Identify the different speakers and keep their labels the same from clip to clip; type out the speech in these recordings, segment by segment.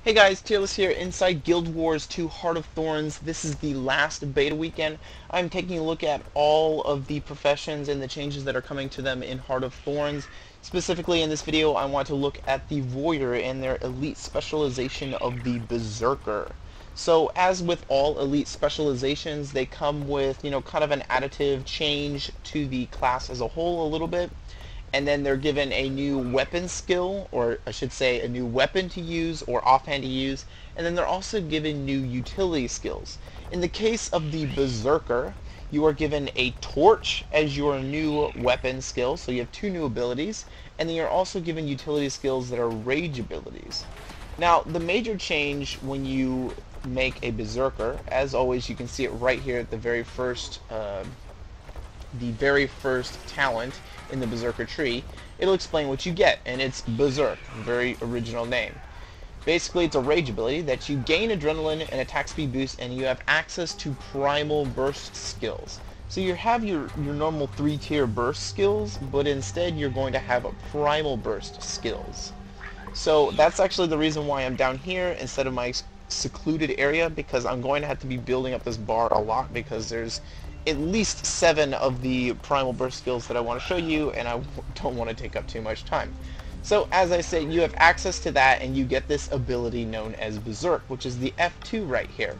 Speaker 1: Hey guys, Tearless here inside Guild Wars 2 Heart of Thorns. This is the last beta weekend. I'm taking a look at all of the professions and the changes that are coming to them in Heart of Thorns. Specifically in this video, I want to look at the Warrior and their elite specialization of the Beserker. So as with all elite specializations, they come with, kind of an additive change to the class as a whole a little bit. And then they're given a new weapon skill, or I should say a new weapon to use or offhand to use, and then they're also given new utility skills. In the case of the Beserker, you are given a torch as your new weapon skill, so you have two new abilities, and then you're also given utility skills that are rage abilities. Now, the major change when you make a Beserker, as always, you can see it right here at the very first talent in the Beserker tree. It'll explain what you get, and it's Berserk, very original name. Basically, it's a rage ability that you gain adrenaline and attack speed boost, and you have access to primal burst skills. So you have your normal 3-tier burst skills, but instead you're going to have a primal burst skills. So that's actually the reason why I'm down here instead of my secluded area, because I'm going to have to be building up this bar a lot, because there's at least 7 of the primal burst skills that I want to show you, and I don't want to take up too much time. So as I said, you have access to that, and you get this ability known as Berserk, which is the F2 right here,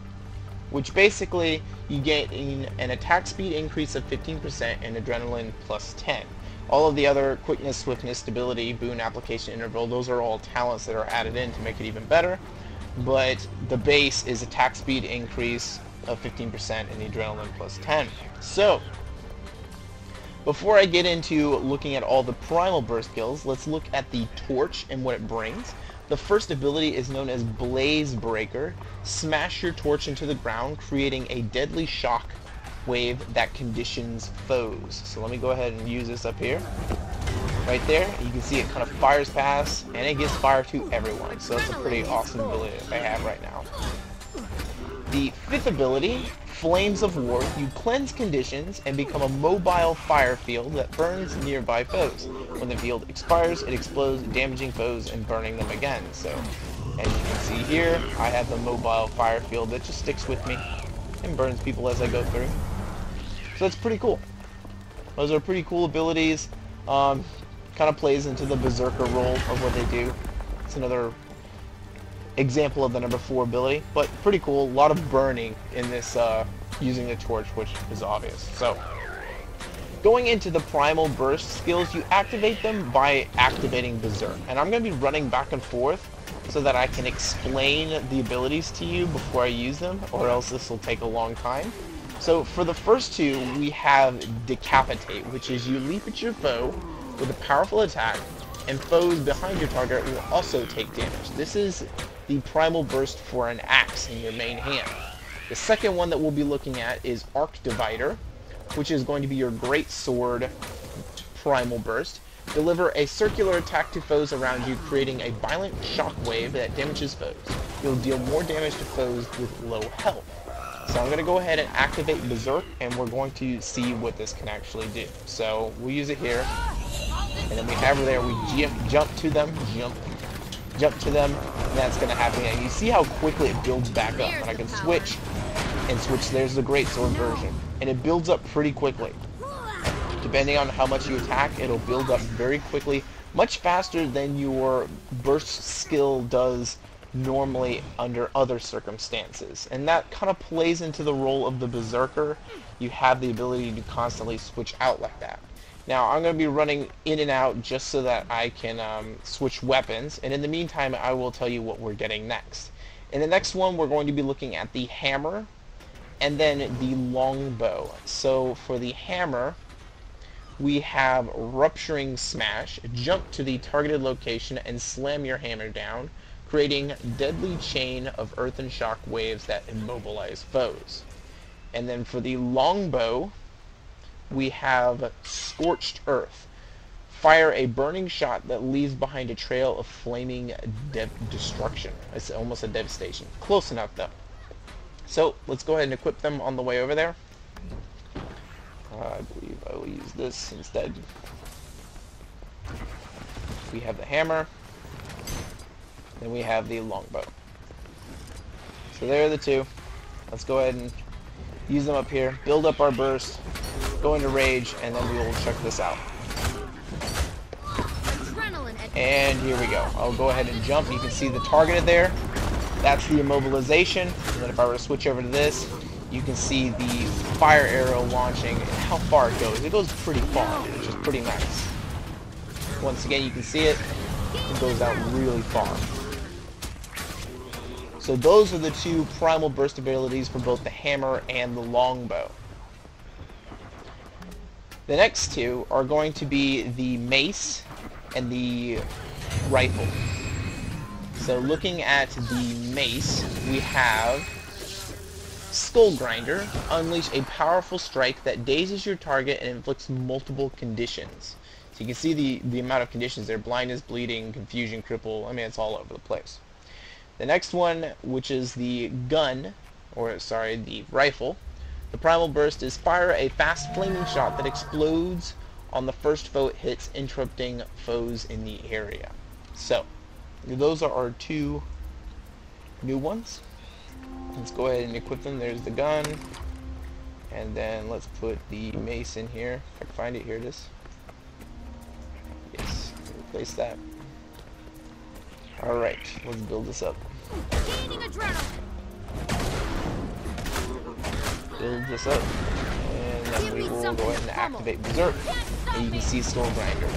Speaker 1: which basically you get an attack speed increase of 15% and adrenaline plus 10. All of the other quickness, swiftness, stability, boon, application, interval, those are all talents that are added in to make it even better, but the base is attack speed increase of 15% and the adrenaline plus 10. So, before I get into looking at all the primal burst skills, let's look at the torch and what it brings. The first ability is known as Blaze Breaker. Smash your torch into the ground, creating a deadly shock wave that conditions foes. So let me go ahead and use this up here. Right there, you can see it kind of fires past, and it gives fire to everyone. So it's a pretty awesome ability that I have right now. The fifth ability, Flames of War, you cleanse conditions and become a mobile fire field that burns nearby foes. When the field expires, it explodes, damaging foes and burning them again. So, as you can see here, I have the mobile fire field that just sticks with me and burns people as I go through. So that's pretty cool. Those are pretty cool abilities. Kind of plays into the Berserker role of what they do. It's another example of the number 4 ability, but pretty cool. A lot of burning in this using the torch, which is obvious. So going into the primal burst skills, you activate them by activating Berserk, and I'm going to be running back and forth so that I can explain the abilities to you before I use them, or else this will take a long time. So for the first two, we have Decapitate, which is you leap at your foe with a powerful attack, and foes behind your target will also take damage. This is the primal burst for an axe in your main hand. The second one that we'll be looking at is Arc Divider, which is going to be your great sword primal burst. Deliver a circular attack to foes around you, creating a violent shock wave that damages foes. You'll deal more damage to foes with low health. So I'm going to go ahead and activate Berserk, and we're going to see what this can actually do. So we'll use it here, and then we have her there. We jump to them, jump to them, and that's going to happen. And you see how quickly it builds back up. And I can switch and switch. There's the great sword version, and it builds up pretty quickly. Depending on how much you attack, it'll build up very quickly, much faster than your burst skill does normally under other circumstances. And that kind of plays into the role of the Berserker. You have the ability to constantly switch out like that. Now I'm going to be running in and out just so that I can switch weapons, and in the meantime I will tell you what we're getting next. In the next one we're going to be looking at the hammer and then the longbow. So for the hammer, we have Rupturing Smash. Jump to the targeted location and slam your hammer down, creating deadly chain of earth and shock waves that immobilize foes. And then for the longbow, we have Scorched Earth. Fire a burning shot that leaves behind a trail of flaming destruction. It's almost a devastation. Close enough though. So let's go ahead and equip them on the way over there. I believe I will use this instead. We have the hammer. Then we have the longbow. So there are the two. Let's go ahead and use them up here, build up our burst, go into rage, and then we will check this out. And here we go. I'll go ahead and jump. You can see the targeted there. That's the immobilization. And then if I were to switch over to this, you can see the fire arrow launching and how far it goes. It goes pretty far, which is pretty nice. Once again, you can see it. It goes out really far. So those are the two primal burst abilities for both the hammer and the longbow. The next two are going to be the mace and the rifle. So looking at the mace, we have Skull Grinder. Unleash a powerful strike that dazes your target and inflicts multiple conditions. So you can see the amount of conditions there. Blindness, bleeding, confusion, cripple. I mean, it's all over the place. The next one, which is the gun, or sorry, the rifle. The primal burst is fire a fast flaming shot that explodes on the first foe it hits, interrupting foes in the area. So, those are our two new ones. Let's go ahead and equip them. There's the gun. And then let's put the mace in here. If I can find it, here it is. Yes, replace that. Alright, let's build this up. Build this up. And then we will go ahead and activate Berserk. And you can see Skull Grinder.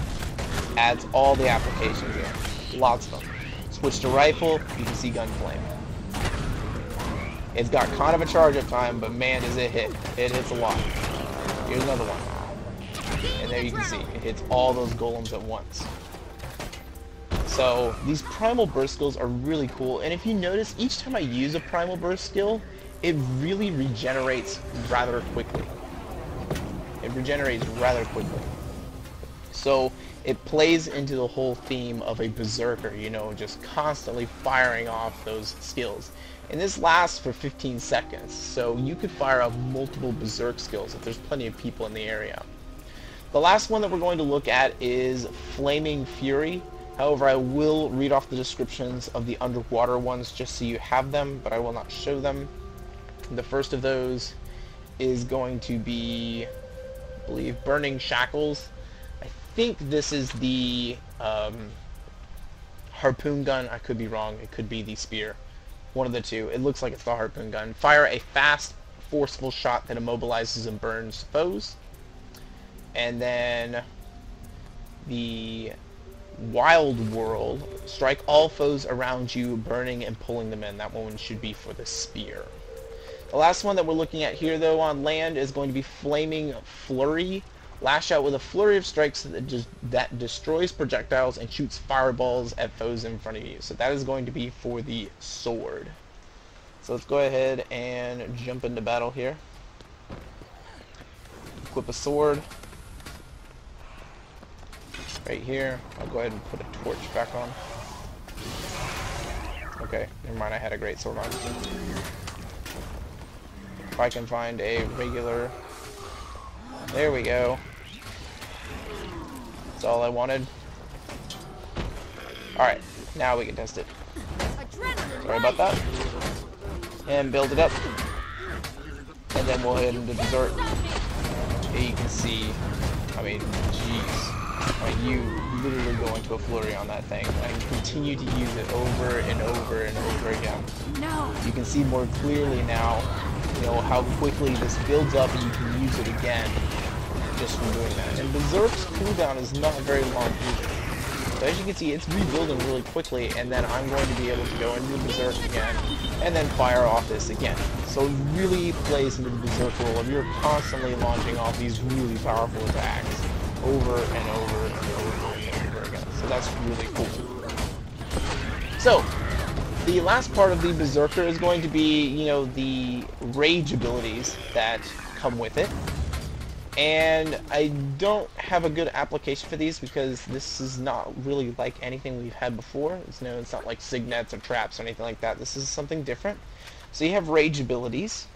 Speaker 1: Adds all the applications in. Lots of them. Switch to rifle, you can see Gun Flame. It's got kind of a charge up time, but man does it hit. It hits a lot. Here's another one. And there you can see, it hits all those golems at once. So these primal burst skills are really cool, and if you notice, each time I use a primal burst skill, it really regenerates rather quickly. It regenerates rather quickly. So it plays into the whole theme of a berserker, you know, just constantly firing off those skills. And this lasts for 15 seconds, so you could fire off multiple berserk skills if there's plenty of people in the area. The last one that we're going to look at is Flaming Fury. However, I will read off the descriptions of the underwater ones just so you have them, but I will not show them. The first of those is going to be, I believe, Burning Shackles. I think this is the harpoon gun. I could be wrong. It could be the spear. One of the two. It looks like it's the harpoon gun. Fire a fast, forceful shot that immobilizes and burns foes. And then the Wild Whirl. Strike all foes around you, burning and pulling them in. That one should be for the spear. The last one that we're looking at here, though, on land is going to be Flaming Flurry. Lash out with a flurry of strikes that destroys projectiles and shoots fireballs at foes in front of you. So that is going to be for the sword. So let's go ahead and jump into battle here. Equip a sword. Right here. I'll go ahead and put a torch back on. Okay, never mind, I had a great sword on. If I can find a regular... There we go. That's all I wanted. Alright, now we can test it. Sorry about that. And build it up. And then we'll head into Berserk. Here you can see, I mean, jeez. I mean, you literally go into a flurry on that thing and continue to use it over and over and over again. No. You can see more clearly now, you know, how quickly this builds up and you can use it again just from doing that. And Berserk's cooldown is not very long either. So as you can see, it's rebuilding really quickly, and then I'm going to be able to go into Berserk again and then fire off this again. So it really plays into the Berserk role of you're constantly launching off these really powerful attacks over and over and over and over again. So that's really cool. So the last part of the Berserker is going to be, you know, the rage abilities that come with it. And I don't have a good application for these because this is not really like anything we've had before. It's not like signets or traps or anything like that. This is something different. So you have rage abilities.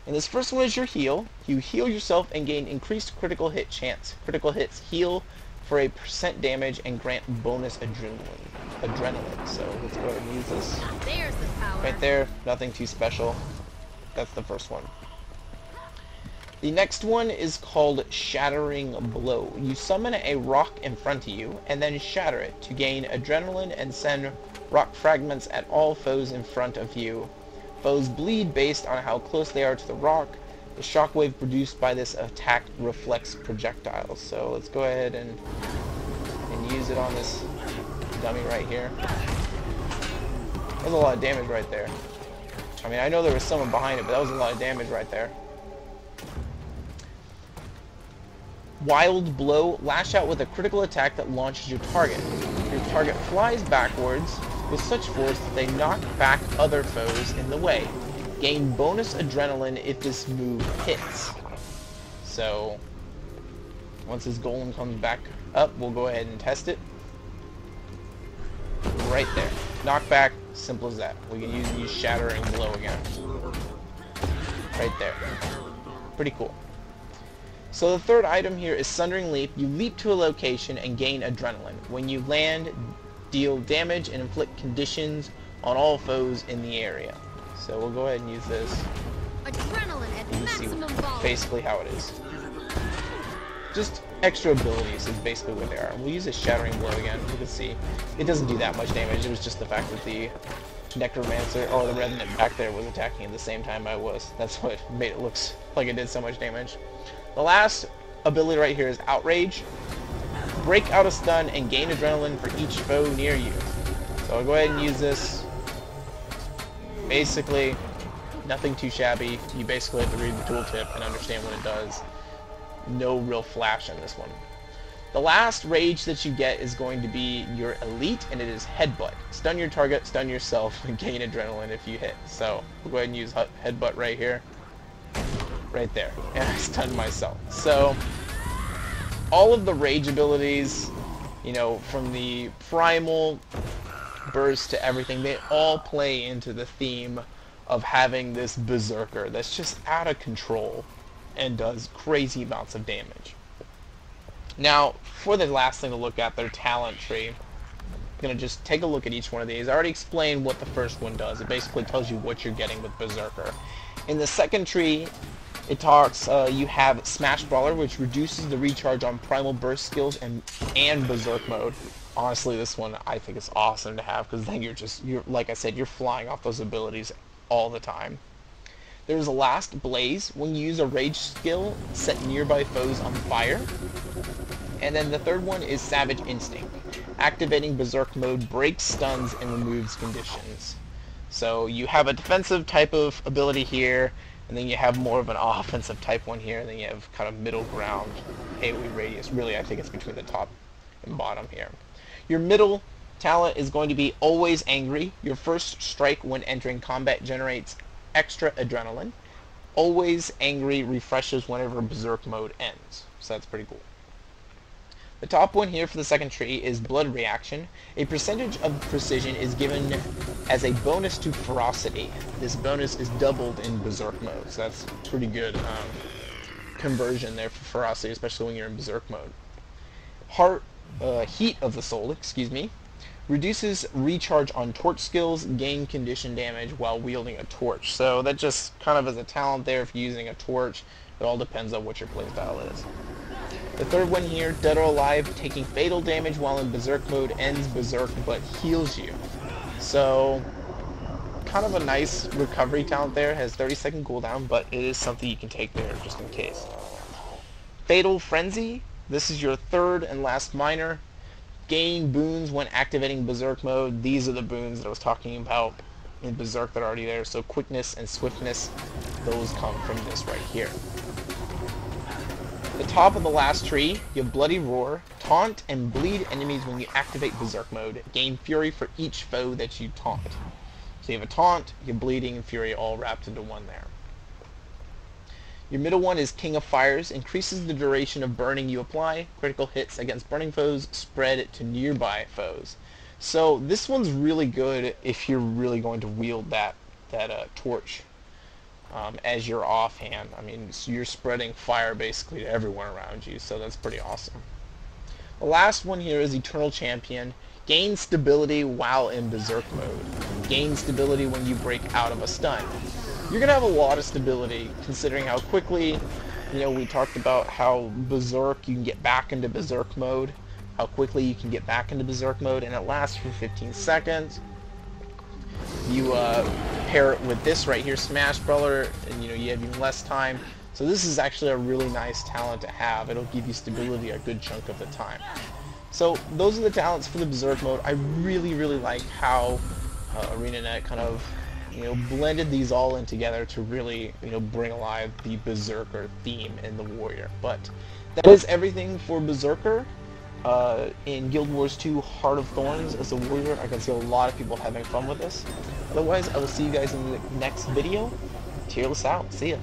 Speaker 1: And this first one is your heal. You heal yourself and gain increased critical hit chance. Critical hits heal for a % damage and grant bonus adrenaline. So let's go ahead and use this.
Speaker 2: Now there's the power.
Speaker 1: Right there, nothing too special. That's the first one. The next one is called Shattering Blow. You summon a rock in front of you and then shatter it to gain adrenaline and send rock fragments at all foes in front of you. Foes bleed based on how close they are to the rock. The shockwave produced by this attack reflects projectiles. So let's go ahead and use it on this dummy right here. That's a lot of damage right there. I mean, I know there was someone behind it, but that was a lot of damage right there. Wild Blow. Lash out with a critical attack that launches your target. Your target flies backwards with such force that they knock back other foes in the way. Gain bonus adrenaline if this move hits. So, once this golem comes back up, we'll go ahead and test it. Right there. Knockback, simple as that. We can use Shattering Blow again. Right there. Pretty cool. So the third item here is Sundering Leap. You leap to a location and gain adrenaline. When you land, deal damage and inflict conditions on all foes in the area. So we'll go ahead and use this.
Speaker 2: Adrenaline at
Speaker 1: You can see
Speaker 2: maximum volume.
Speaker 1: basically how it is. Just extra abilities is basically what they are. We'll use a Shattering Blow again. You can see it doesn't do that much damage. It was just the fact that the Necromancer, or the Revenant back there, was attacking at the same time I was. That's what made it look like it did so much damage. The last ability right here is Outrage. Break out a stun and gain adrenaline for each foe near you. So I'll go ahead and use this. Basically, nothing too shabby. You basically have to read the tooltip and understand what it does. No real flash in this one. The last rage that you get is going to be your elite, and it is Headbutt. Stun your target, stun yourself, and gain adrenaline if you hit. So we'll go ahead and use Headbutt right here. Right there. And I stunned myself. So all of the rage abilities, you know, from the primal burst to everything, they all play into the theme of having this Beserker that's just out of control and does crazy amounts of damage. Now, for the last thing to look at, their talent tree, I'm going to just take a look at each one of these. I already explained what the first one does. It basically tells you what you're getting with Beserker. In the second tree, it talks, you have Smash Brawler, which reduces the recharge on Primal Burst skills and Berserk mode. Honestly, this one I think is awesome to have, because then you're like I said, you're flying off those abilities all the time. There's Last Blaze. When you use a rage skill, set nearby foes on fire. And then the third one is Savage Instinct. Activating Berserk mode breaks stuns and removes conditions. So you have a defensive type of ability here, and then you have more of an offensive type one here, and then you have kind of middle ground AoE radius. Really, I think it's between the top and bottom here. Your middle talent is going to be Always Angry. Your first strike when entering combat generates extra adrenaline. Always Angry refreshes whenever Berserk mode ends. So that's pretty cool. The top one here for the second tree is Blood Reaction. A percentage of precision is given as a bonus to ferocity. This bonus is doubled in Berserk mode, so that's pretty good conversion there for ferocity, especially when you're in Berserk mode. Heat of the Soul, reduces recharge on torch skills, gain condition damage while wielding a torch. So that just kind of is a talent there if you're using a torch. It all depends on what your playstyle is. The third one here, Dead or Alive, taking fatal damage while in Berserk mode, ends Berserk but heals you. So, kind of a nice recovery talent there, has 30-second cooldown, but it is something you can take there just in case. Fatal Frenzy, this is your third and last minor. Gain boons when activating Berserk mode. These are the boons that I was talking about in Berserk that are already there. So quickness and swiftness, those come from this right here. The top of the last tree, you have Bloody Roar. Taunt and bleed enemies when you activate Berserk mode. Gain fury for each foe that you taunt. So you have a taunt, you have bleeding, and fury all wrapped into one there. Your middle one is King of Fires. Increases the duration of burning you apply. Critical hits against burning foes spread to nearby foes. So this one's really good if you're really going to wield that torch as your offhand. I mean, so you're spreading fire basically to everyone around you, so that's pretty awesome. The last one here is Eternal Champion. Gain stability while in Berserk mode. Gain stability when you break out of a stun. You're going to have a lot of stability considering how quickly, we talked about how Berserk, you can get back into Berserk mode. How quickly you can get back into Berserk mode, and it lasts for 15 seconds. You pair it with this right here, Smash Brawler, and you have even less time. So this is actually a really nice talent to have. It'll give you stability a good chunk of the time. So those are the talents for the Berserk mode. I really, really like how ArenaNet kind of blended these all in together to really bring alive the Berserker theme in the Warrior. But that is everything for Berserker. In Guild Wars 2 Heart of Thorns as a warrior. I can see a lot of people having fun with this. Otherwise, I will see you guys in the next video. Tearless out. See ya.